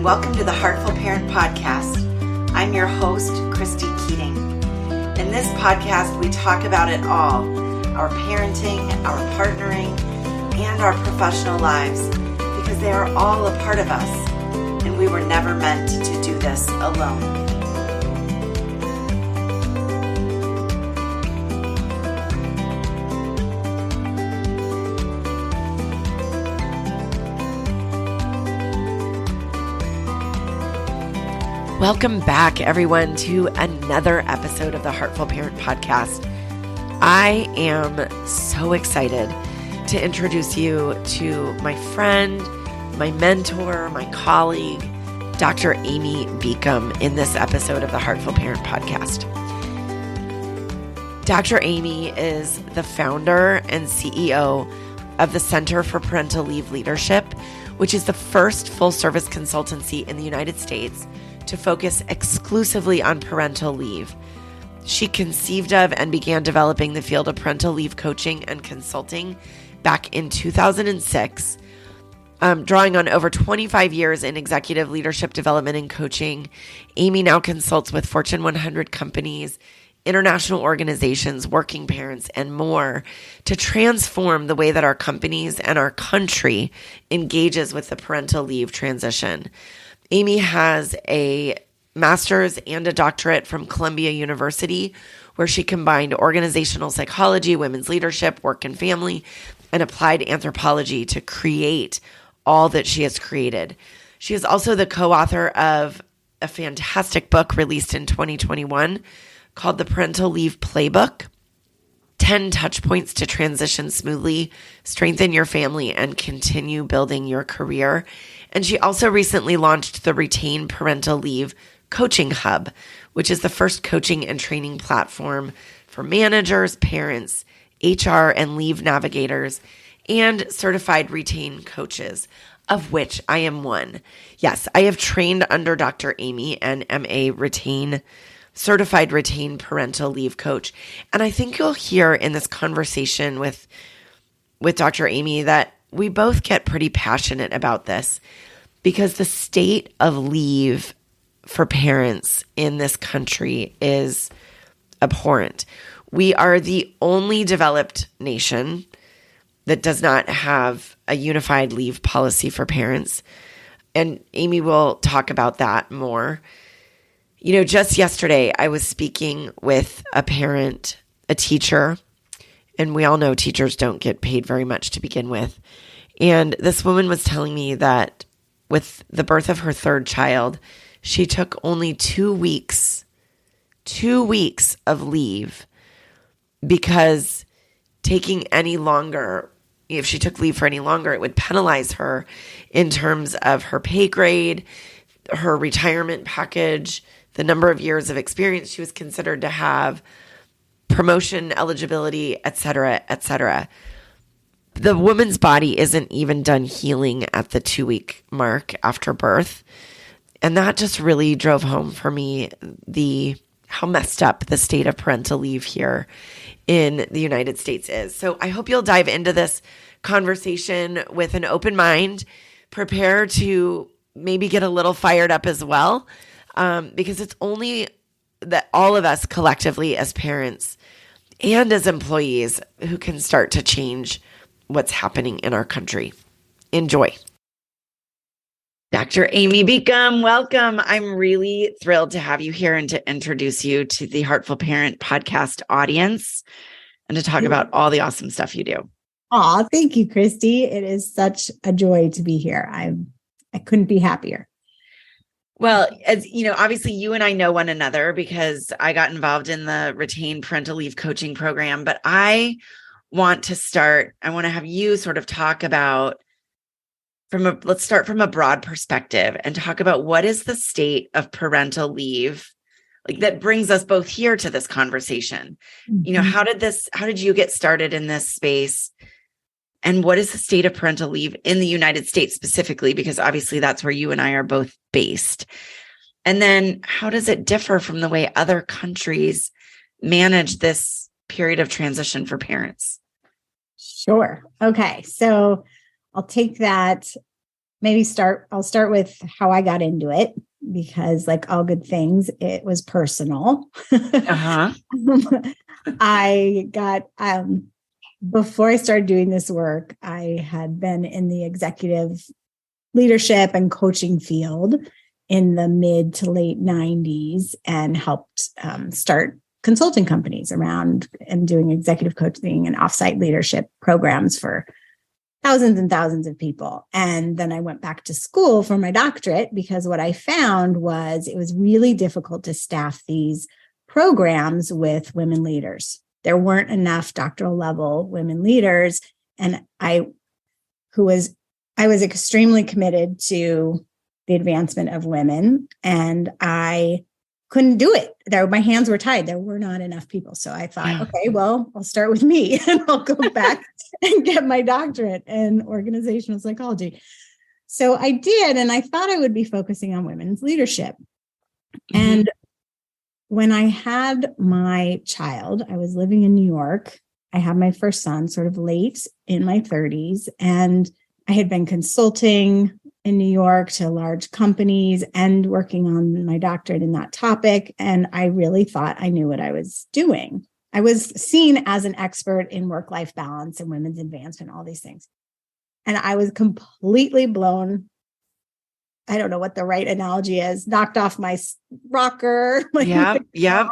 Welcome to the Heartful Parent Podcast. I'm your host, Christy Keating. In this podcast, we talk about it all, our parenting, our partnering, and our professional lives, because they are all a part of us, and we were never meant to do this alone. Welcome back, everyone, to another episode of the Heartful Parent Podcast. I am so excited to introduce you to my friend, my mentor, my colleague, Dr. Amy Beacom, in this episode of the Heartful Parent Podcast. Dr. Amy is the founder and CEO of the Center for Parental Leave Leadership, which is the first full-service consultancy in the United States to focus exclusively on parental leave. She conceived of and began developing the field of parental leave coaching and consulting back in 2006, drawing on over 25 years in executive leadership development and coaching. Amy now consults with Fortune 100 companies, international organizations, working parents, and more to transform the way that our companies and our country engages with the parental leave transition. Amy has a master's and a doctorate from Columbia University, where she combined organizational psychology, women's leadership, work and family, and applied anthropology to create all that she has created. She is also the co-author of a fantastic book released in 2021 called the Parental Leave Playbook, 10 touch points to transition smoothly, strengthen your family, and continue building your career. And she also recently launched the Retain Parental Leave Coaching Hub, which is the first coaching and training platform for managers, parents, HR, and leave navigators, and certified Retain coaches, of which I am one. Yes, I have trained under Dr. Amy and am a certified Retain parental leave coach. And I think you'll hear in this conversation with Dr. Amy that we both get pretty passionate about this, because the state of leave for parents in this country is abhorrent. We are the only developed nation that does not have a unified leave policy for parents. And Amy will talk about that more. You know, just yesterday, I was speaking with a parent, a teacher, and we all know teachers don't get paid very much to begin with. And this woman was telling me that with the birth of her third child, she took only 2 weeks of leave, because taking any longer, if she took leave for any longer, it would penalize her in terms of her pay grade, her retirement package, the number of years of experience she was considered to have, promotion eligibility, et cetera, et cetera. The woman's body isn't even done healing at the 2-week mark after birth. And that just really drove home for me how messed up the state of parental leave here in the United States is. So I hope you'll dive into this conversation with an open mind. Prepare to maybe get a little fired up as well, because it's only that all of us collectively as parents and as employees who can start to change what's happening in our country. Enjoy. Dr. Amy Beacom, welcome. I'm really thrilled to have you here and to introduce you to the Heartful Parent Podcast audience and to talk about all the awesome stuff you do. Aw, thank you, Christy. It is such a joy to be here. I couldn't be happier. Well, as you know, obviously you and I know one another because I got involved in the Retain Parental Leave Coaching Program, but I want to have you sort of talk about let's start from a broad perspective and talk about what is the state of parental leave, like that brings us both here to this conversation. Mm-hmm. You know, how did you get started in this space? And what is the state of parental leave in the United States specifically? Because obviously that's where you and I are both based. And then how does it differ from the way other countries manage this period of transition for parents? Sure. Okay. So I'll take that I'll start with how I got into it, because like all good things, it was personal. Uh-huh. Before I started doing this work, I had been in the executive leadership and coaching field in the mid to late 90s and helped start consulting companies around and doing executive coaching and offsite leadership programs for thousands and thousands of people. And then I went back to school for my doctorate, because what I found was it was really difficult to staff these programs with women leaders. There weren't enough doctoral level women leaders. And I was extremely committed to the advancement of women, and I couldn't do it. My hands were tied. There were not enough people. So I thought, okay, well, I'll start with me and I'll go back and get my doctorate in organizational psychology. So I did, and I thought I would be focusing on women's leadership. Mm-hmm. And when I had my child, I was living in New York. I had my first son sort of late in my 30s, and I had been consulting in New York to large companies and working on my doctorate in that topic. And I really thought I knew what I was doing. I was seen as an expert in work-life balance and women's advancement, all these things. And I was completely blown. I don't know what the right analogy is, knocked off my rocker. Yeah.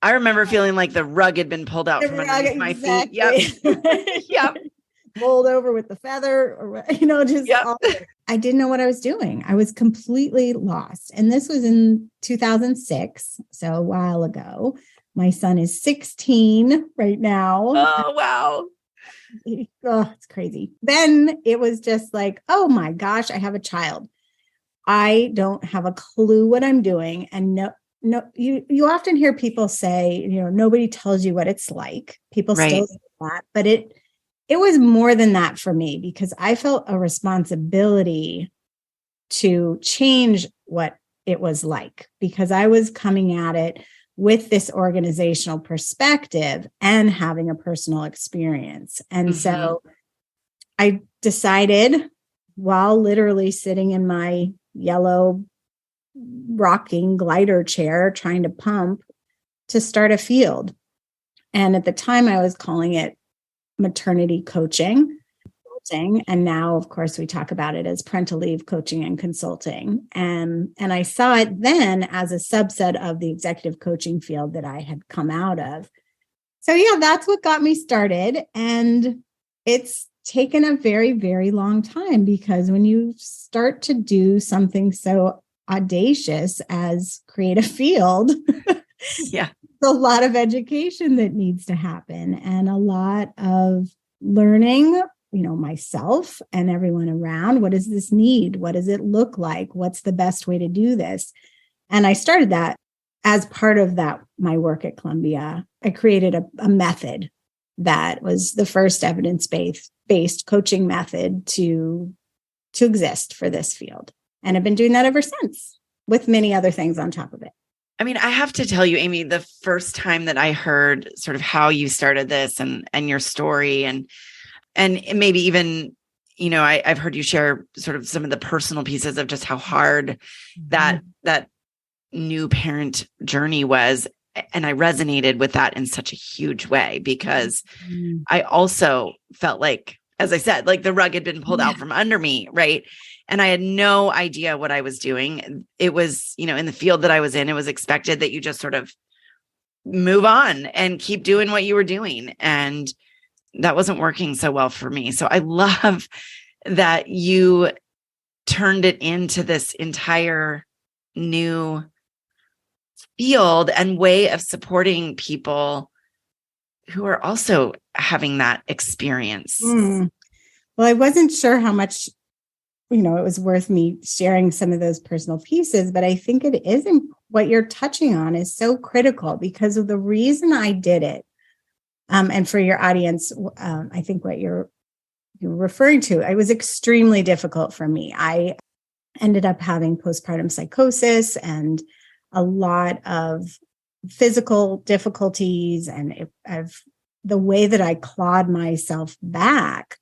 I remember feeling like the rug had been pulled out from underneath my feet. Yep. Yep. Bowled over with the feather, or, I didn't know what I was doing. I was completely lost. And this was in 2006, so a while ago. My son is 16 right now. Oh, wow. Oh, it's crazy. Then it was just like, oh my gosh, I have a child. I don't have a clue what I'm doing. And you often hear people say, nobody tells you what it's like. People still say that, but it was more than that for me, because I felt a responsibility to change what it was like, because I was coming at it with this organizational perspective and having a personal experience. And so I decided, while literally sitting in my yellow rocking glider chair trying to pump, to start a field. And at the time I was calling it maternity coaching. And now, of course, we talk about it as parental leave coaching and consulting. And I saw it then as a subset of the executive coaching field that I had come out of. So yeah, that's what got me started. And it's taken a very, very long time, because when you start to do something so audacious as create a field, a lot of education that needs to happen, and a lot of learning, myself and everyone around. What does this need? What does it look like? What's the best way to do this? And I started that as part of my work at Columbia. I created a method that was the first evidence-based coaching method to exist for this field. And I've been doing that ever since, with many other things on top of it. I mean, I have to tell you, Amy, the first time that I heard sort of how you started this and your story, and maybe even, I've heard you share sort of some of the personal pieces of just how hard that new parent journey was. And I resonated with that in such a huge way, because I also felt like, as I said, like the rug had been pulled out from under me. Right. And I had no idea what I was doing. It was, in the field that I was in, it was expected that you just sort of move on and keep doing what you were doing. And that wasn't working so well for me. So I love that you turned it into this entire new field and way of supporting people who are also having that experience. Well, I wasn't sure how much, it was worth me sharing some of those personal pieces, but I think it is what you're touching on is so critical, because of the reason I did it. And for your audience, I think what you're referring to, it was extremely difficult for me. I ended up having postpartum psychosis and a lot of physical difficulties, and the way that I clawed myself back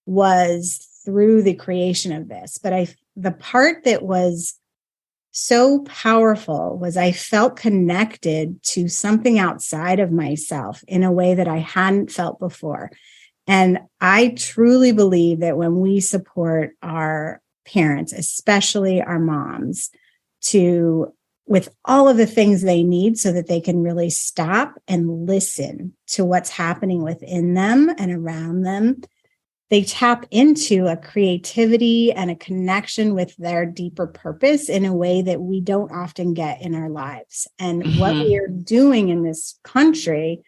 was through the creation of this. But the part that was so powerful was I felt connected to something outside of myself in a way that I hadn't felt before. And I truly believe that when we support our parents, especially our moms, with all of the things they need so that they can really stop and listen to what's happening within them and around them, they tap into a creativity and a connection with their deeper purpose in a way that we don't often get in our lives. And what we are doing in this country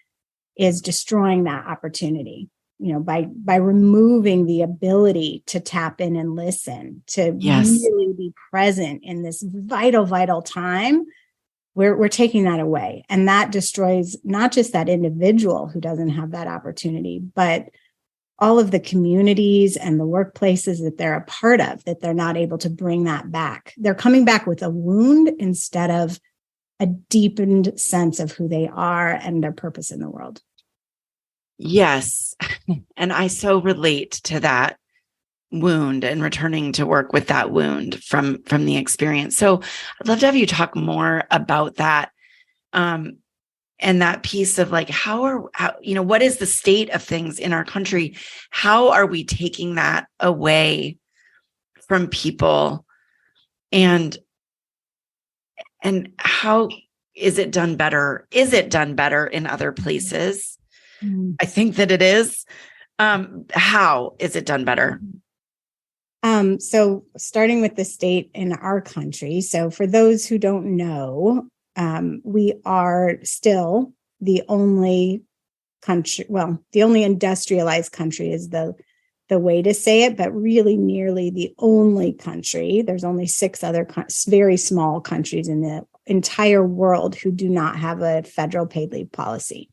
is destroying that opportunity, by removing the ability to tap in and listen, to really be present in this vital, vital time. We're taking that away. And that destroys not just that individual who doesn't have that opportunity, but all of the communities and the workplaces that they're a part of, that they're not able to bring that back. They're coming back with a wound instead of a deepened sense of who they are and their purpose in the world. Yes. And I so relate to that wound and returning to work with that wound from the experience. So I'd love to have you talk more about that. And that piece of like, what is the state of things in our country? How are we taking that away from people? And how is it done better? Is it done better in other places? I think that it is. How is it done better? So starting with the state in our country. So for those who don't know, we are still the only country, the only industrialized country is the way to say it, but really nearly the only country. There's only 6 other very small countries in the entire world who do not have a federal paid leave policy.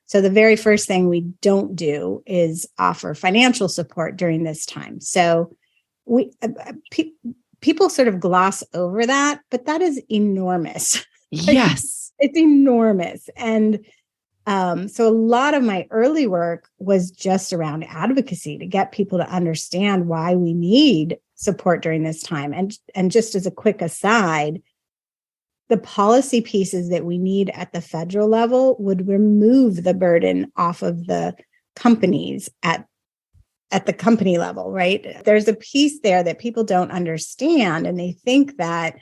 So the very first thing we don't do is offer financial support during this time. So people sort of gloss over that, but that is enormous. Yes. It's enormous. And so a lot of my early work was just around advocacy to get people to understand why we need support during this time. And just as a quick aside, the policy pieces that we need at the federal level would remove the burden off of the companies at the company level, right? There's a piece there that people don't understand, and they think that,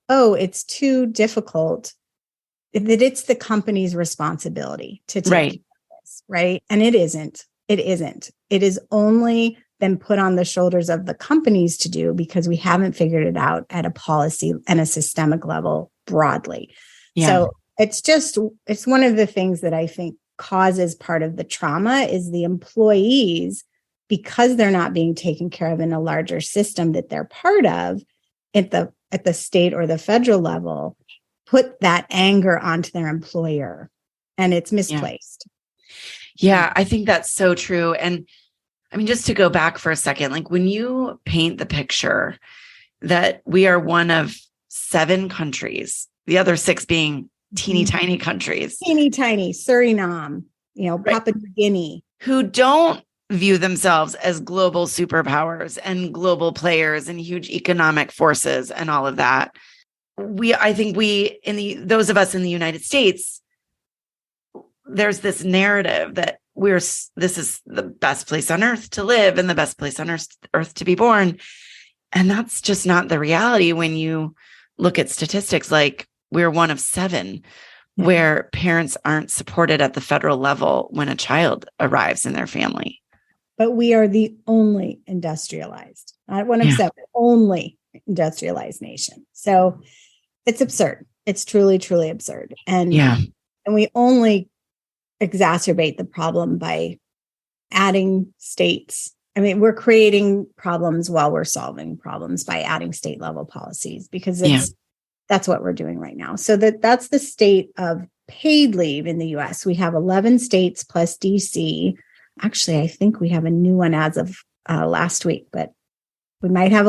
it's too difficult, that it's the company's responsibility to take care of this, right? And it isn't. It isn't. It is only been put on the shoulders of the companies to do because we haven't figured it out at a policy and a systemic level broadly. Yeah. So it's one of the things that I think causes part of the trauma is the employees, because they're not being taken care of in a larger system that they're part of at the state or the federal level, put that anger onto their employer, and it's misplaced. Yeah, I think that's so true. And I mean, just to go back for a second, like when you paint the picture that we are one of 7 countries, the other 6 being teeny tiny countries. Teeny tiny, Suriname, Papua New Guinea. Who don't view themselves as global superpowers and global players and huge economic forces and all of that. I think those of us in the United States, there's this narrative that this is the best place on earth to live and the best place on earth to be born. And that's just not the reality when you look at statistics. Like we're one of 7 where parents aren't supported at the federal level when a child arrives in their family. But we are the only industrialized, not one of 7, only industrialized nation. So it's absurd. It's truly, truly absurd. And we only exacerbate the problem by adding states. I mean, we're creating problems while we're solving problems by adding state level policies, because that's what we're doing right now. So that's the state of paid leave in the US. We have 11 states plus DC. Actually, I think we have a new one as of last week, but we might have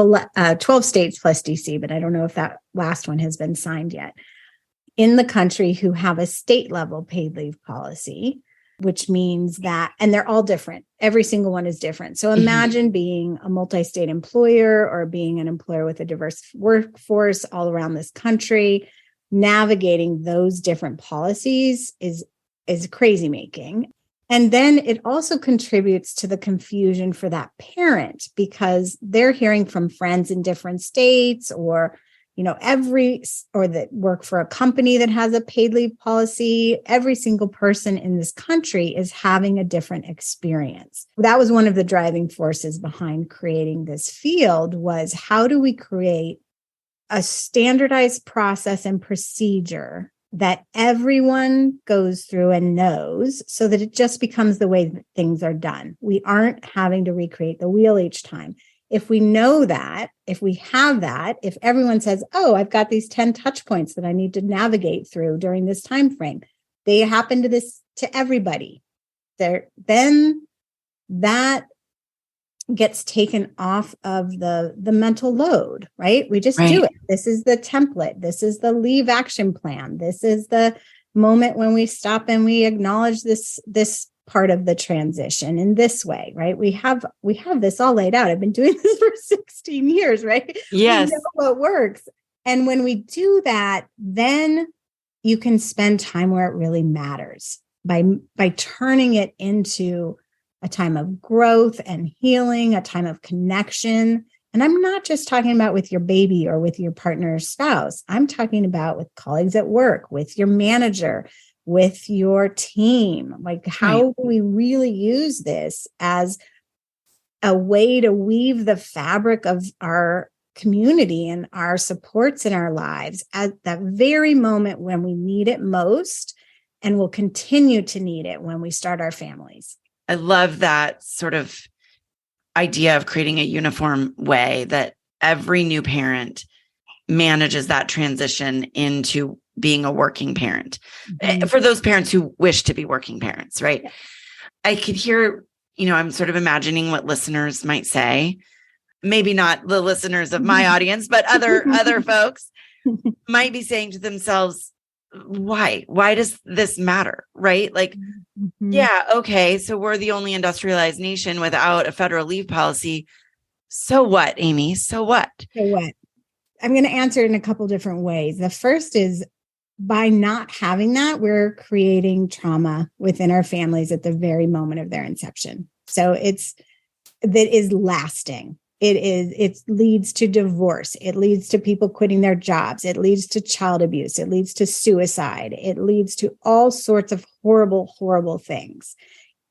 12 states plus DC, but I don't know if that last one has been signed yet, in the country who have a state level paid leave policy. which means that, and they're all different. Every single one is different. So imagine being a multi-state employer or being an employer with a diverse workforce all around this country. Navigating those different policies is crazy making. And then it also contributes to the confusion for that parent because they're hearing from friends in different states or that work for a company that has a paid leave policy. Every single person in this country is having a different experience. That was one of the driving forces behind creating this field was how do we create a standardized process and procedure that everyone goes through and knows so that it just becomes the way that things are done. We aren't having to recreate the wheel each time. If we know that, if we have that, if everyone says, oh, I've got these 10 touch points that I need to navigate through during this time frame, they happen to everybody. Then that gets taken off of the mental load, right? We just do it. This is the template. This is the leave action plan. This is the moment when we stop and we acknowledge this part of the transition in this way, right? We have this all laid out. I've been doing this for 16 years, right? Yes. We know what works. And when we do that, then you can spend time where it really matters by turning it into a time of growth and healing, a time of connection. And I'm not just talking about with your baby or with your partner or spouse. I'm talking about with colleagues at work, with your manager, with your team. Like, how do we really use this as a way to weave the fabric of our community and our supports in our lives at that very moment when we need it most, and will continue to need it when we start our families? I love that sort of idea of creating a uniform way that every new parent manages that transition into being a working parent. For those parents who wish to be working parents, right? Yeah. I could hear, I'm sort of imagining what listeners might say. Maybe not the listeners of my audience, but other folks might be saying to themselves, why does this matter? Right? Like, yeah, okay. So we're the only industrialized nation without a federal leave policy. So what, Amy? So what? So what? I'm going to answer it in a couple different ways. The first is by not having that, we're creating trauma within our families at the very moment of their inception. So that is lasting. It leads to divorce. It leads to people quitting their jobs. It leads to child abuse. It leads to suicide. It leads to all sorts of horrible, horrible things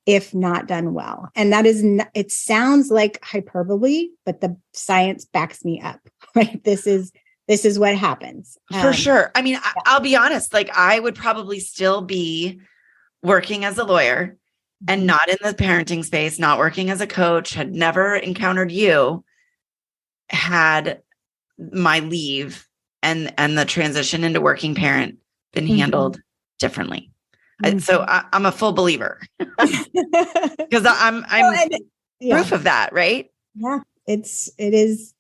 if not done well. And that is, it sounds like hyperbole, but the science backs me up, right? This is what happens. For sure. I mean, I'll be honest, like I would probably still be working as a lawyer and not in the parenting space, not working as a coach, had never encountered you, had my leave and the transition into working parent been handled differently. So I'm a full believer because I'm proof of that, right? Yeah, it is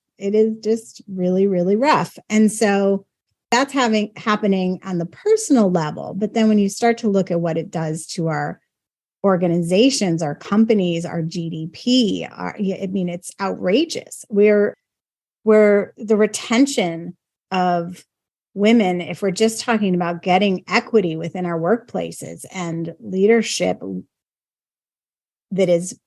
just really, really rough. And so that's happening on the personal level. But then when you start to look at what it does to our organizations, our companies, our GDP, it's outrageous. We're the retention of women, if we're just talking about getting equity within our workplaces and leadership that is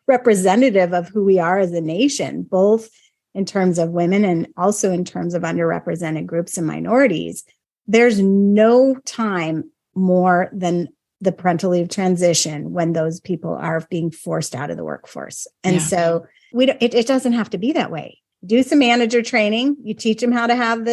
representative of who we are as a nation, both in terms of women and also in terms of underrepresented groups and minorities, there's no time more than the parental leave transition when those people are being forced out of the workforce. And so it doesn't have to be that way. Do some manager training. You teach them how to have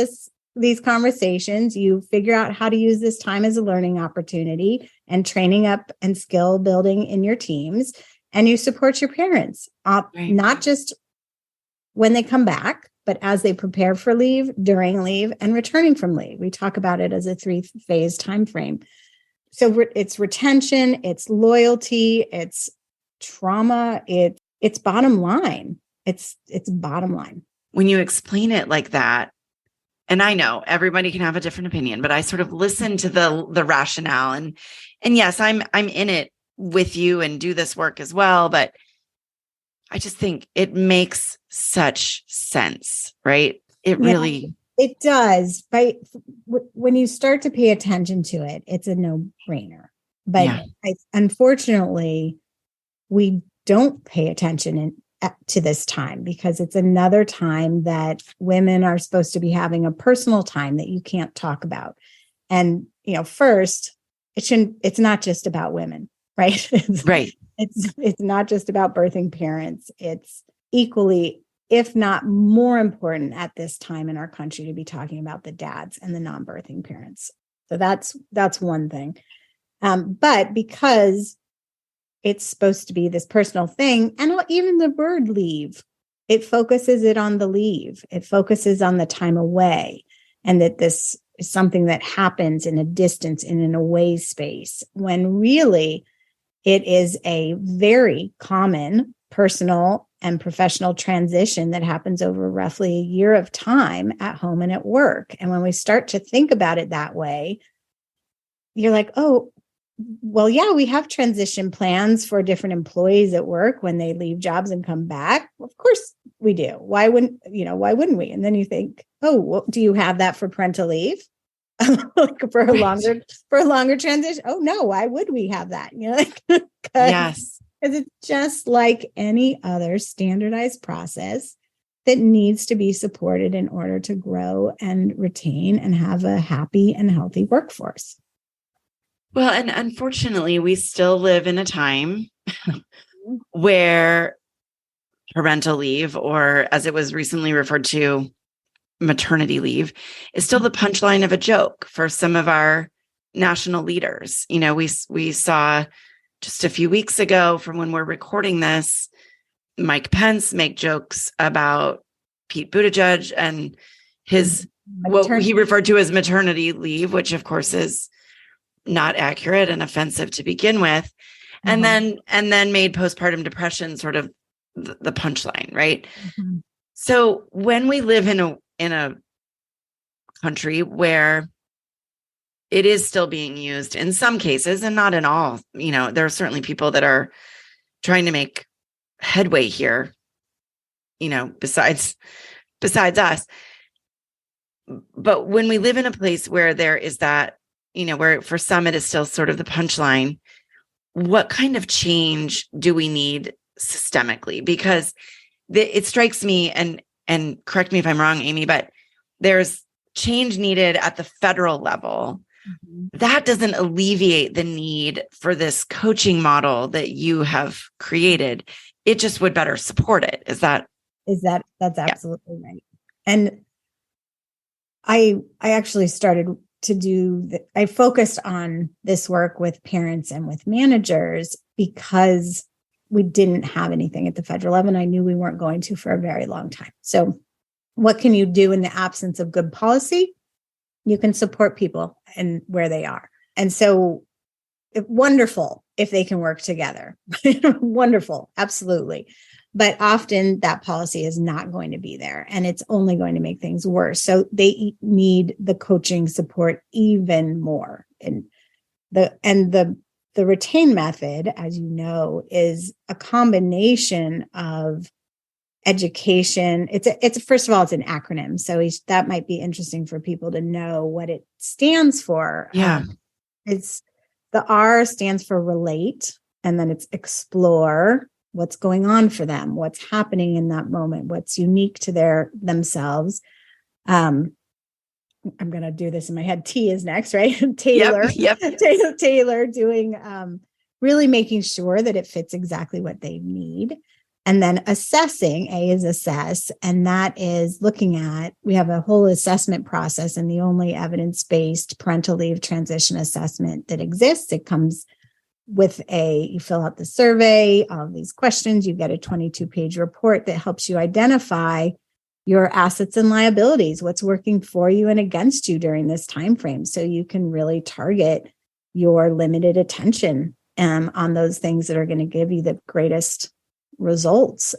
these conversations. You figure out how to use this time as a learning opportunity and training up and skill building in your teams. And you support your parents, not just when they come back, but as they prepare for leave, during leave, and returning from leave. We talk about it as a 3-phase time frame. So it's retention, it's loyalty, it's trauma, it's bottom line. It's bottom line. When you explain it like that, and I know everybody can have a different opinion, but I sort of listen to the rationale, and yes, I'm in it with you and do this work as well, but I just think it makes such sense, right? It really, it does. When you start to pay attention to it, it's a no-brainer. But unfortunately, we don't pay attention to this time, because it's another time that women are supposed to be having a personal time that you can't talk about. And, first, it's not just about women, right? right. It's not just about birthing parents. It's equally, if not more important at this time in our country, to be talking about the dads and the non-birthing parents. So that's one thing. But because it's supposed to be this personal thing, and even the word leave, it focuses it on the leave. It focuses on the time away, and that this is something that happens in a distance, in an away space, when really it is a very common personal and professional transition that happens over roughly a year of time at home and at work. And when we start to think about it that way, you're like, oh, well, yeah, we have transition plans for different employees at work when they leave jobs and come back. Of course we do. Why wouldn't we? And then you think, oh, well, do you have that for parental leave? Like for a longer transition? Oh no, why would we have that? Yes. Because it's just like any other standardized process that needs to be supported in order to grow and retain and have a happy and healthy workforce. Well, and unfortunately, we still live in a time where parental leave, or as it was recently referred to, maternity leave, is still the punchline of a joke for some of our national leaders. We saw just a few weeks ago, from when we're recording this, Mike Pence make jokes about Pete Buttigieg and his what he referred to as maternity leave, which of course is not accurate and offensive to begin with, and then made postpartum depression sort of the punchline, right? Mm-hmm. So when we live in a country where it is still being used in some cases, and not in all, there are certainly people that are trying to make headway here, besides us. But when we live in a place where there is that, where for some it is still sort of the punchline, what kind of change do we need systemically? Because it strikes me, and correct me if I'm wrong, Amy, but there's change needed at the federal level. Mm-hmm. That doesn't alleviate the need for this coaching model that you have created. It just would better support it. That's absolutely right. And I actually started to I focused on this work with parents and with managers because we didn't have anything at the federal level, and I knew we weren't going to for a very long time. So what can you do in the absence of good policy? You can support people and where they are. And so wonderful if they can work together. Wonderful. Absolutely. But often that policy is not going to be there, and it's only going to make things worse. So they need the coaching support even more. And the retain method, as you know, is a combination of education. It's first of all, it's an acronym. So that might be interesting for people to know what it stands for. Yeah. It's the R stands for relate, and then it's explore. What's going on for them? What's happening in that moment? What's unique to themselves? I'm going to do this in my head. T is next, right? Taylor. Yep. Taylor doing, really making sure that it fits exactly what they need. And then assessing, A is assess. And that is looking at, we have a whole assessment process, and the only evidence-based parental leave transition assessment that exists. It comes with you fill out the survey, all of these questions, you get a 22-page report that helps you identify your assets and liabilities, what's working for you and against you during this time frame, so you can really target your limited attention on those things that are going to give you the greatest results.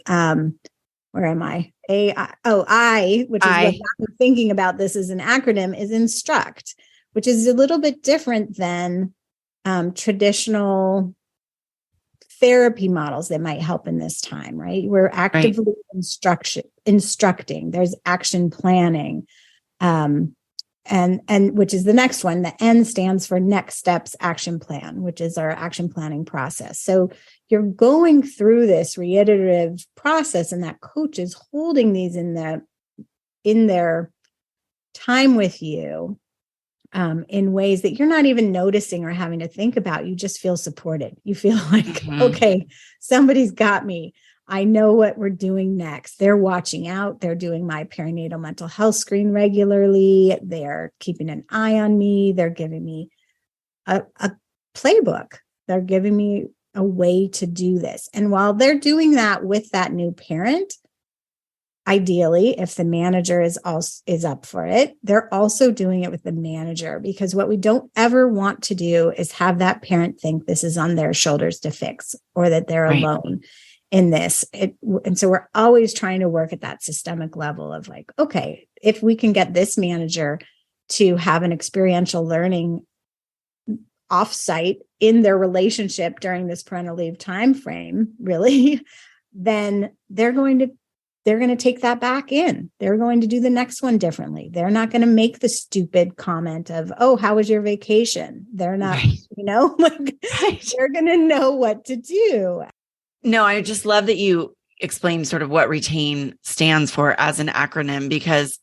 where am I? I, which is what I'm thinking about this as an acronym, is instruct, which is a little bit different than traditional therapy models that might help in this time, right? We're actively instructing. There's action planning, and which is the next one. The N stands for next steps action plan, which is our action planning process. So you're going through this reiterative process, and that coach is holding these in their time with you, in ways that you're not even noticing or having to think about. You just feel supported. You feel like, okay, somebody's got me. I know what we're doing next. They're watching out. They're doing my perinatal mental health screen regularly. They're keeping an eye on me. They're giving me a playbook. They're giving me a way to do this. And while they're doing that with that new parent, ideally, if the manager is up for it, they're also doing it with the manager, because what we don't ever want to do is have that parent think this is on their shoulders to fix, or that they're alone in this. And so we're always trying to work at that systemic level of like, okay, if we can get this manager to have an experiential learning offsite in their relationship during this parental leave timeframe, really, then they're going to take that back in. They're going to do the next one differently. They're not going to make the stupid comment of, oh, how was your vacation? They're not, they're going to know what to do. No, I just love that you explained sort of what RETAIN stands for as an acronym, because,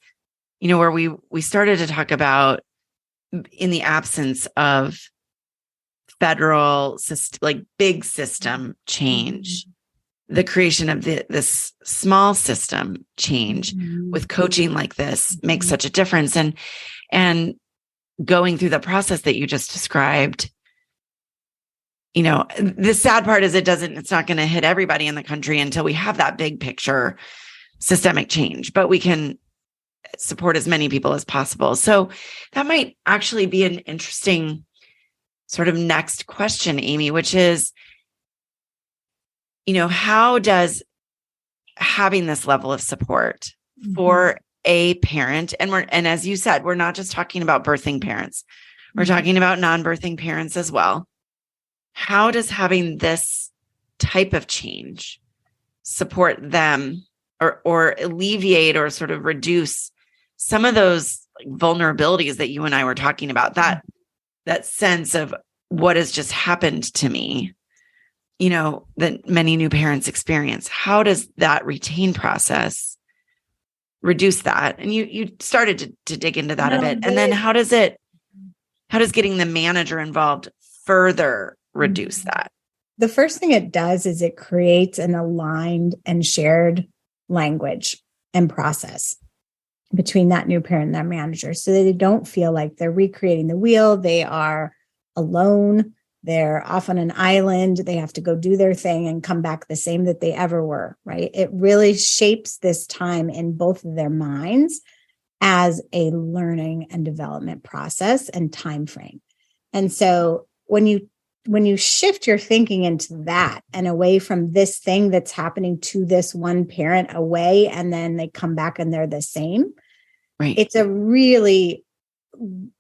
where we started to talk about, in the absence of federal big system change, the creation of this small system change with coaching like this makes such a difference. And going through the process that you just described, the sad part is it's not going to hit everybody in the country until we have that big picture systemic change, but we can support as many people as possible. So that might actually be an interesting sort of next question, Amy, which is, how does having this level of support for a parent, and as you said, we're not just talking about birthing parents, we're talking about non-birthing parents as well. How does having this type of change support them or alleviate or sort of reduce some of those vulnerabilities that you and I were talking about, that sense of what has just happened to me, that many new parents experience? How does that RETAIN process reduce that? And you started to dig into that a bit. And then how does getting the manager involved further reduce that? The first thing it does is it creates an aligned and shared language and process between that new parent and that manager, so that they don't feel like they're recreating the wheel. They are alone. They're off on an island. They have to go do their thing and come back the same that they ever were, right? It really shapes this time in both of their minds as a learning and development process and time frame. And so when you shift your thinking into that and away from this thing that's happening to this one parent away, and then they come back and they're the same, right?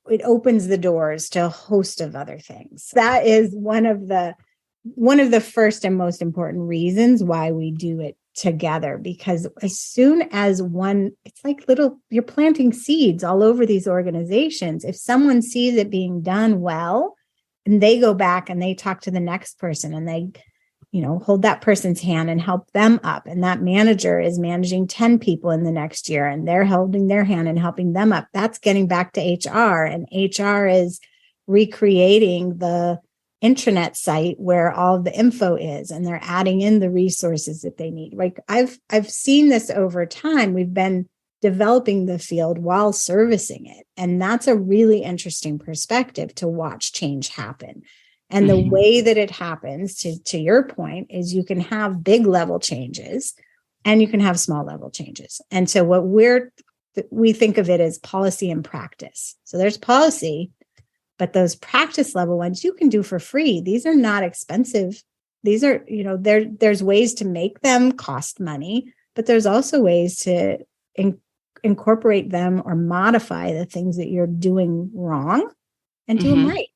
It opens the doors to a host of other things. That is one of the first and most important reasons why we do it together, because as soon as it's like you're planting seeds all over these organizations. If someone sees it being done well, and they go back and they talk to the next person, and they, hold that person's hand and help them up. And that manager is managing 10 people in the next year, and they're holding their hand and helping them up. That's getting back to HR, and HR is recreating the intranet site where all of the info is, and they're adding in the resources that they need. Like I've seen this over time. We've been developing the field while servicing it. And that's a really interesting perspective to watch change happen. And the way that it happens, to your point, is you can have big level changes and you can have small level changes. And so what we think of it as policy and practice. So there's policy, but those practice level ones you can do for free. These are not expensive. These are, there's ways to make them cost money. but there's also ways to incorporate them or modify the things that you're doing wrong and do them right.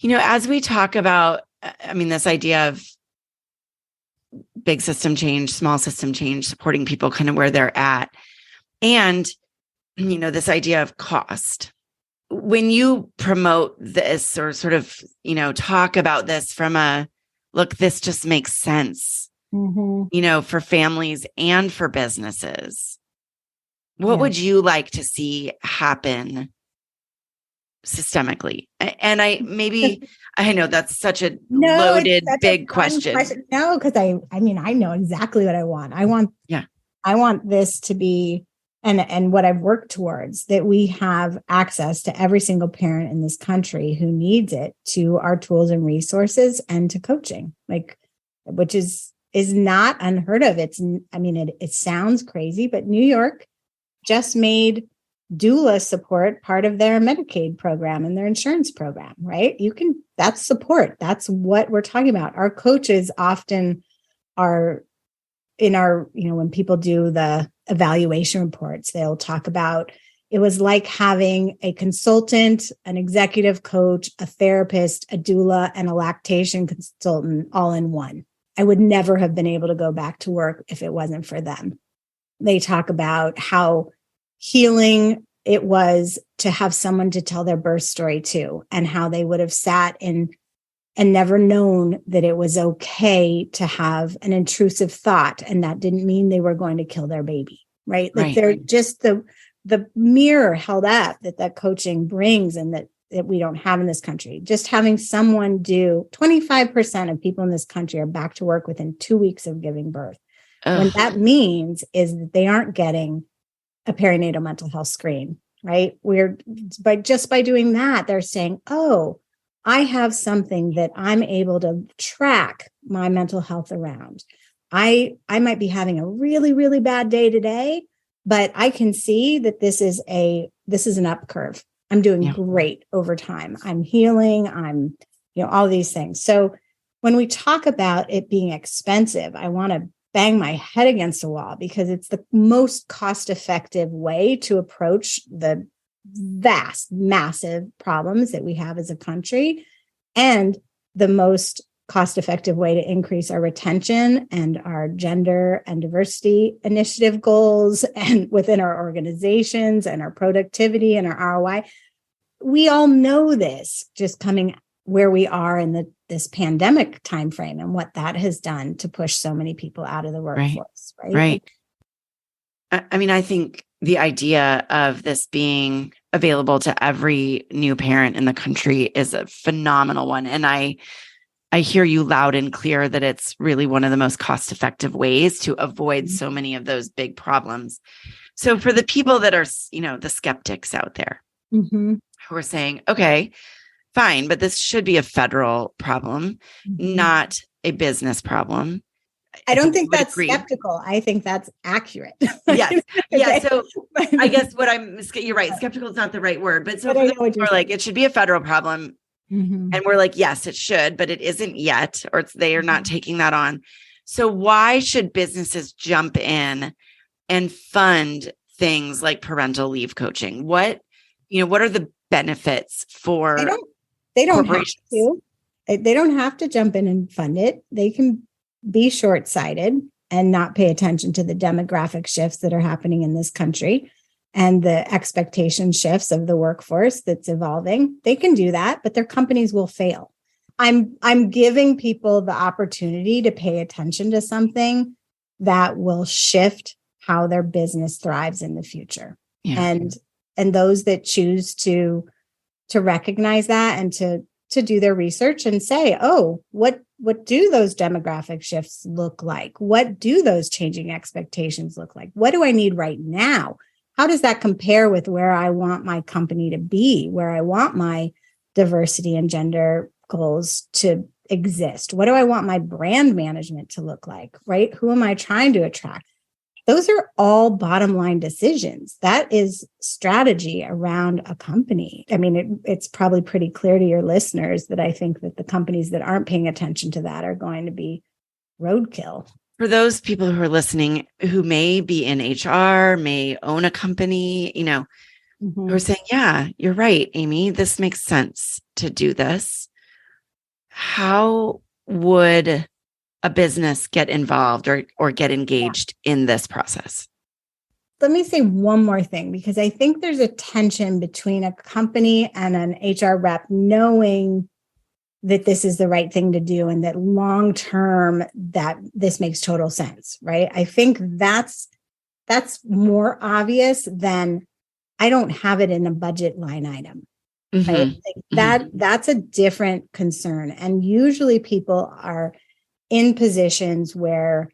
As we talk about, this idea of big system change, small system change, supporting people kind of where they're at. And, this idea of cost. When you promote this or sort of, talk about this from a, look, this just makes sense, for families and for businesses, what would you like to see happen systemically? And I know that's such a loaded, big question. No, because I know exactly what I want. I want this to be, and what I've worked towards, that we have access to every single parent in this country who needs it, to our tools and resources and to coaching, which is not unheard of. It sounds crazy, but New York just made doula support part of their Medicaid program and their insurance program, right? That's support. That's what we're talking about. Our coaches often are in our, when people do the evaluation reports, they'll talk about, it was like having a consultant, an executive coach, a therapist, a doula, and a lactation consultant all in one. I would never have been able to go back to work if it wasn't for them. They talk about how healing it was to have someone to tell their birth story to, and how they would have sat in and never known that it was okay to have an intrusive thought. And that didn't mean they were going to kill their baby, right? Like they're just the mirror held up that coaching brings, and that we don't have in this country. Just having someone do 25% of people in this country are back to work within 2 weeks of giving birth. What that means is that they aren't getting a perinatal mental health screen, right? By doing that, they're saying, oh, I have something that I'm able to track my mental health around. I might be having a really, really bad day today, but I can see that this is an up curve. I'm doing great over time. I'm healing. I'm, all these things. So when we talk about it being expensive, I want to bang my head against a wall, because it's the most cost-effective way to approach the vast, massive problems that we have as a country, and the most cost-effective way to increase our retention and our gender and diversity initiative goals, and within our organizations and our productivity and our ROI. We all know this, just coming where we are in this pandemic timeframe, and what that has done to push so many people out of the workforce. Right. I think the idea of this being available to every new parent in the country is a phenomenal one. And I hear you loud and clear that it's really one of the most cost-effective ways to avoid so many of those big problems. So for the people that are, the skeptics out there who are saying, okay, fine, but this should be a federal problem, not a business problem. I don't think that's skeptical. I think that's accurate. Yes. Yeah. So I guess you're right. Skeptical is not the right word, but so we're like, it should be a federal problem. And we're like, yes, it should, but it isn't yet, or they are not taking that on. So why should businesses jump in and fund things like parental leave coaching? What are the benefits for they don't have to. They don't have to jump in and fund it. They can be short-sighted and not pay attention to the demographic shifts that are happening in this country and the expectation shifts of the workforce that's evolving. They can do that, but their companies will fail. I'm giving people the opportunity to pay attention to something that will shift how their business thrives in the future. Yeah. And those that choose to recognize that and to do their research and say, oh, what do those demographic shifts look like? What do those changing expectations look like? What do I need right now? How does that compare with where I want my company to be, where I want my diversity and gender goals to exist? What do I want my brand management to look like, right? Who am I trying to attract? Those are all bottom line decisions. That is strategy around a company. It's probably pretty clear to your listeners that I think that the companies that aren't paying attention to that are going to be roadkill. For those people who are listening, who may be in HR, may own a company, who are saying, yeah, you're right, Amy, this makes sense to do this. How would a business get involved or get engaged in this process? Let me say one more thing, because I think there's a tension between a company and an HR rep knowing that this is the right thing to do and that long-term that this makes total sense, right? I think that's more obvious than I don't have it in a budget line item, right? That's a different concern. And usually people are in positions where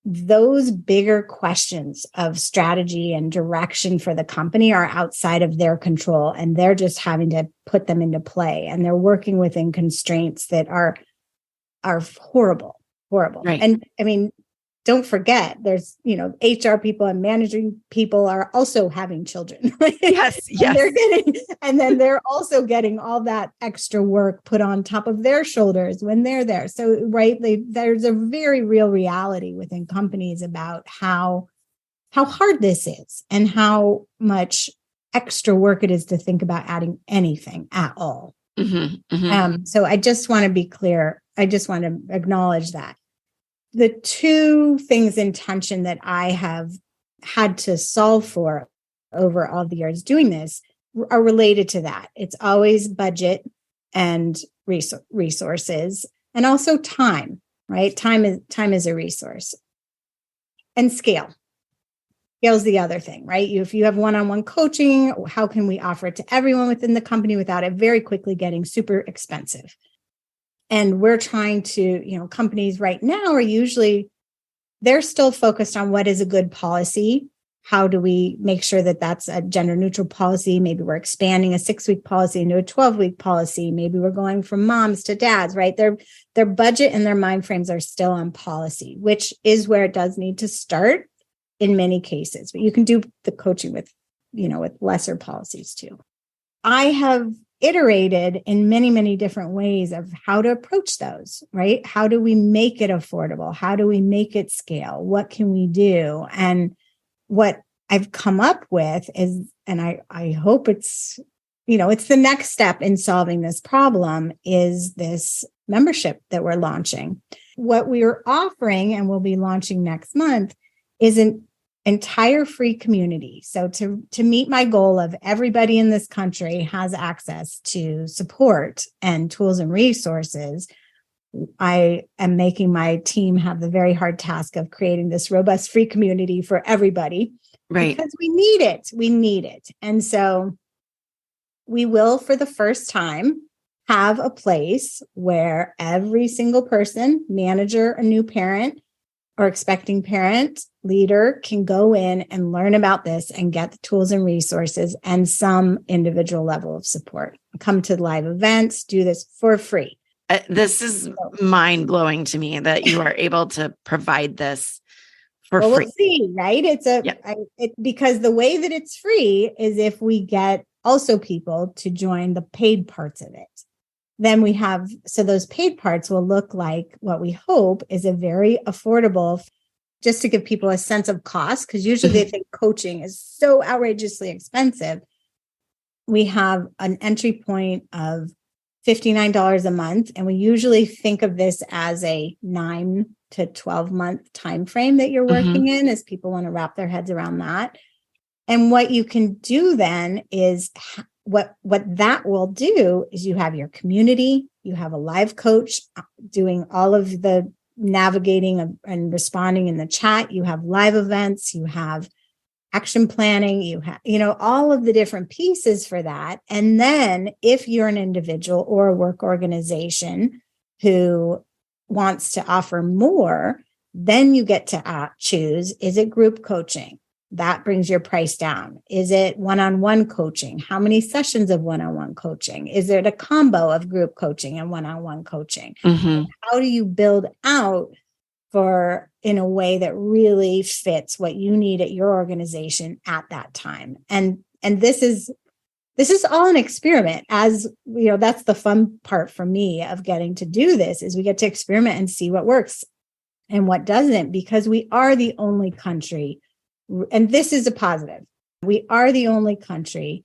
those bigger questions of strategy and direction for the company are outside of their control, and they're just having to put them into play, and they're working within constraints that are horrible. Right. And I mean, don't forget, there's, HR people and managing people are also having children. Yes. And then they're also getting all that extra work put on top of their shoulders when they're there. So, right, there's a very real reality within companies about how hard this is and how much extra work it is to think about adding anything at all. So I just want to be clear. I just want to acknowledge that. The two things in tension that I have had to solve for over all the years doing this are related to that. It's always budget and resources, and also time, right? Time is a resource. And scale. Scale is the other thing, right? If you have one-on-one coaching, how can we offer it to everyone within the company without it very quickly getting super expensive? And we're trying to, companies right now are usually, they're still focused on what is a good policy. How do we make sure that that's a gender neutral policy? Maybe we're expanding a 6-week policy into a 12-week policy. Maybe we're going from moms to dads, right? Their budget and their mind frames are still on policy, which is where it does need to start in many cases. But you can do the coaching with lesser policies too. I have iterated in many, many different ways of how to approach those, right? How do we make it affordable? How do we make it scale? What can we do? And what I've come up with is, and I hope it's the next step in solving this problem, is this membership that we're launching. What we're offering and we'll be launching next month is an entire free community. So to meet my goal of everybody in this country has access to support and tools and resources, I am making my team have the very hard task of creating this robust free community for everybody. Right. Because we need it. We need it. And so we will, for the first time, have a place where every single person, manager, a new parent, or expecting parent, leader can go in and learn about this and get the tools and resources and some individual level of support. Come to live events, do this for free. This is mind-blowing to me that you are able to provide this for free. We'll see, right? Because the way that it's free is if we get also people to join the paid parts of it. Then we have, so those paid parts will look like what we hope is a very affordable, just to give people a sense of cost, because usually they think coaching is so outrageously expensive. We have an entry point of $59 a month. And we usually think of this as a 9 to 12 month time frame that you're working in, as people want to wrap their heads around that. And what you can do then is what that will do is you have your community, you have a live coach doing all of the navigating and responding in the chat, you have live events, you have action planning, you have, all of the different pieces for that. And then if you're an individual or a work organization who wants to offer more, then you get to choose, is it group coaching? That brings your price down. Is it one-on-one coaching? How many sessions of one-on-one coaching? Is it a combo of group coaching and one-on-one coaching? How do you build out in a way that really fits what you need at your organization at that time? And this is all an experiment. As that's the fun part for me of getting to do this, is we get to experiment and see what works. and what doesn't, because we are the only country, and this is a positive, we are the only country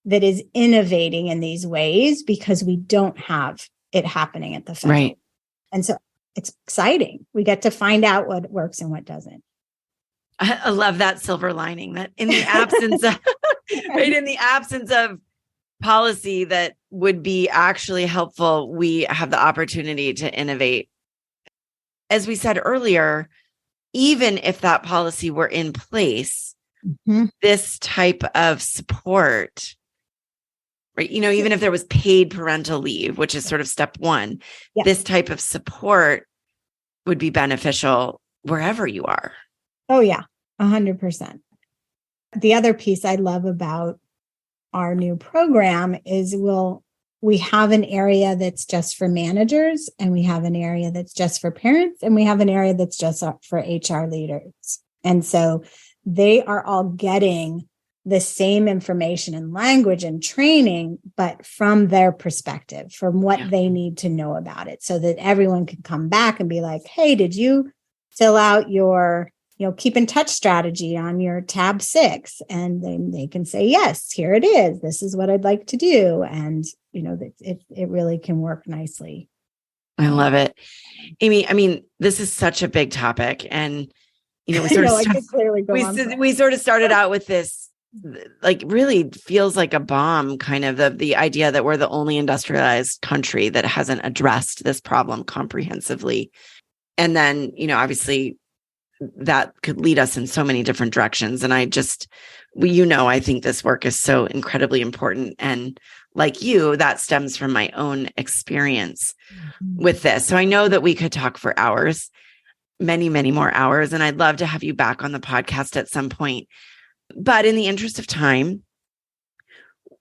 that is innovating in these ways because we don't have it happening at the federal. Right. And so it's exciting. We get to find out what works and what doesn't. I love that silver lining, that in the absence of, right, in the absence of policy that would be actually helpful, we have the opportunity to innovate. As we said earlier, even if that policy were in place, this type of support, right? You know, even if there was paid parental leave, which is sort of step one, this type of support would be beneficial wherever you are. Oh, yeah, 100%. The other piece I love about our new program is we have an area that's just for managers, and we have an area that's just for parents, and we have an area that's just for HR leaders. And so they are all getting the same information and language and training, but from their perspective, from what they need to know about it, so that everyone can come back and be like, hey, did you fill out your keep in touch strategy on your tab 6? And then they can say, yes, here it is. This is what I'd like to do. And, it really can work nicely. I love it. Amy, I mean, this is such a big topic. And, we sort we sort of started out with this, like, really feels like a bomb, kind of the idea that we're the only industrialized country that hasn't addressed this problem comprehensively. And then, obviously, that could lead us in so many different directions. And I think this work is so incredibly important. And like you, that stems from my own experience with this. So I know that we could talk for hours, many, many more hours. And I'd love to have you back on the podcast at some point. But in the interest of time,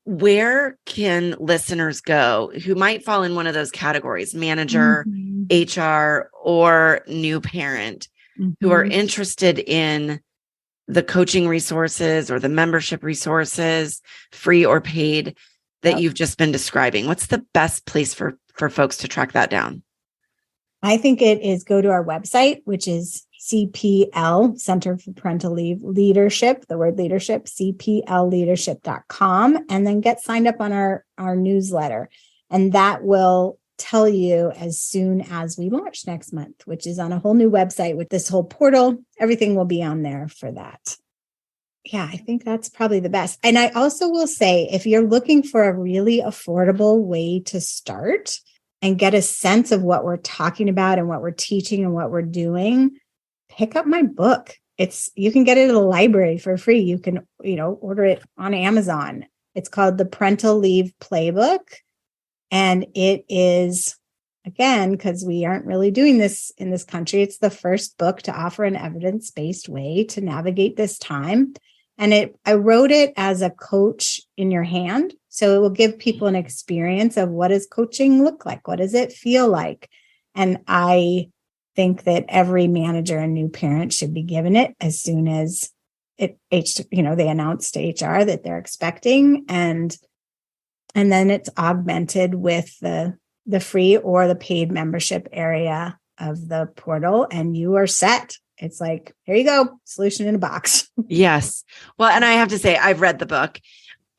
where can listeners go who might fall in one of those categories, manager, HR, or new parent, who are interested in the coaching resources or the membership resources, free or paid, that you've just been describing? What's the best place for folks to track that down? I think it is go to our website, which is CPL, Center for Parental Leave Leadership, the word leadership, cplleadership.com, and then get signed up on our newsletter. And that will tell you as soon as we launch next month, which is on a whole new website with this whole portal. Everything will be on there for that. Yeah, I think that's probably the best. And I also will say, if you're looking for a really affordable way to start and get a sense of what we're talking about and what we're teaching and what we're doing, pick up my book. You can get it at a library for free. You can, order it on Amazon. It's called the Parental Leave Playbook. And it is, again, because we aren't really doing this in this country, it's the first book to offer an evidence-based way to navigate this time. And I wrote it as a coach in your hand. So it will give people an experience of, what does coaching look like? What does it feel like? And I think that every manager and new parent should be given it as soon as they announce to HR that they're expecting. And then it's augmented with the free or the paid membership area of the portal, and you are set. It's like, here you go, solution in a box. Yes. Well, and I have to say, I've read the book.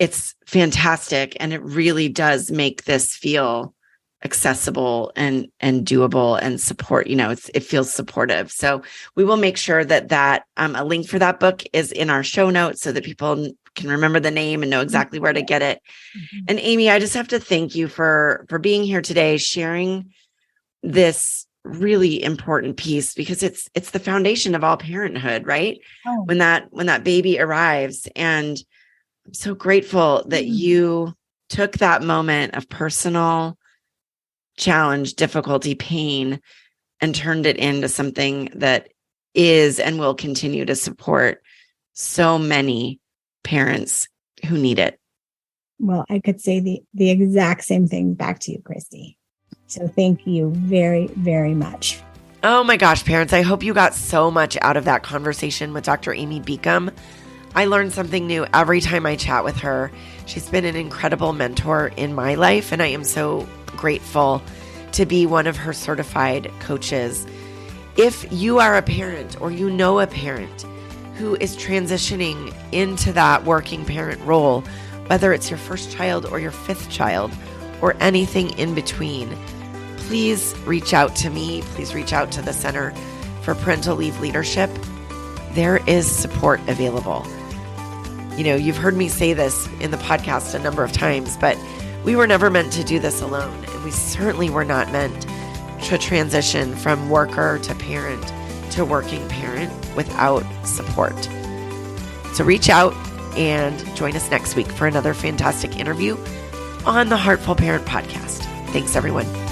It's fantastic. And it really does make this feel accessible and doable and support, it feels supportive. So we will make sure that a link for that book is in our show notes so that people can remember the name and know exactly where to get it. And Amy, I just have to thank you for being here today, sharing this really important piece, because it's the foundation of all parenthood, right? Oh. When that baby arrives. And I'm so grateful that you took that moment of personal challenge, difficulty, pain, and turned it into something that is and will continue to support so many parents who need it. Well, I could say the exact same thing back to you, Christy. So thank you very, very much. Oh my gosh, parents, I hope you got so much out of that conversation with Dr. Amy Beacom. I learned something new every time I chat with her. She's been an incredible mentor in my life, and I am so grateful to be one of her certified coaches. If you are a parent or you know a parent who is transitioning into that working parent role, whether it's your first child or your fifth child or anything in between, please reach out to me. Please reach out to the Center for Parental Leave Leadership. There is support available. You know, you've heard me say this in the podcast a number of times, but we were never meant to do this alone. And we certainly were not meant to transition from worker to parent to working parent without support. So reach out and join us next week for another fantastic interview on the Heartful Parent Podcast. Thanks, everyone.